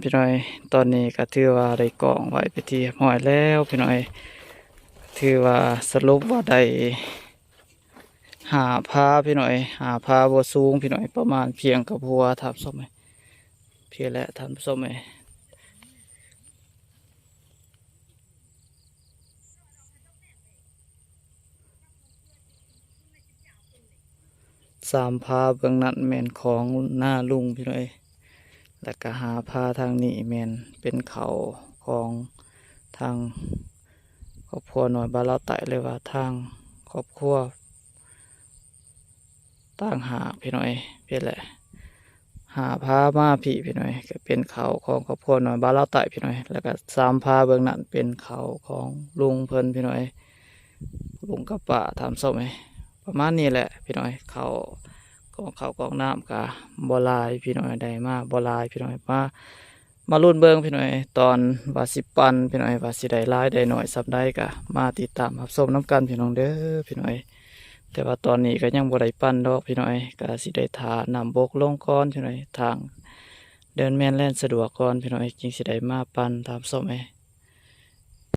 พี่น้อยตอนนี้ก็ถือว่าได้กองไว้ไปที่เรียบร้อยแล้วพี่น้อยถือว่าสรุปว่าได้หาพาพี่น้อยหาพาบ่สูงพี่น้อยประมาณเพียงกับหัวทับส้มไหมเพียงและทับส้มไหมสามพาเบื้องนั้นแมนของหน้าลุงพี่น้อยแล้วก็หาพาทางนี้แมนเป็นเขาของทางครอบครัวหน่อยบ้านเราไต่เลยว่าทางครอบครัวต่างหากพี่น้อยเพียงแหละ หาพามาพี่น้อยก็เป็นเขาของครอบครัวหน่อยบ้านเราไต่พี่น้อยแล้วก็สามพาเบื้องนั้นเป็นเขาของลุงเพิ่นพี่น้อยลุงกับป้าทำส้มไหมประมาณนี้แหละพี่น้อยเขากองน้ำกะบัวลายพี่น้อยได้มาบัวลายพี่น้อยมารุ่นเบิ้งพี่น้อยตอนว่าสิปันพี่น้อยว่าสิได้หลายได้หน่อยสับได้กะมาติดตามรับชมน้ำกันพี่น้องเด้อพี่น้อย แต่ว่าตอนนี้ก็ยังบ่ได้ปั้นดอกพี่น้อยก็สิได้ทานำบกลงก่อนพี่น้อยทางเดินแม่นแล่นสะดวกก่อนพี่น้อยจึงสิได้มาปั้นตามส้ม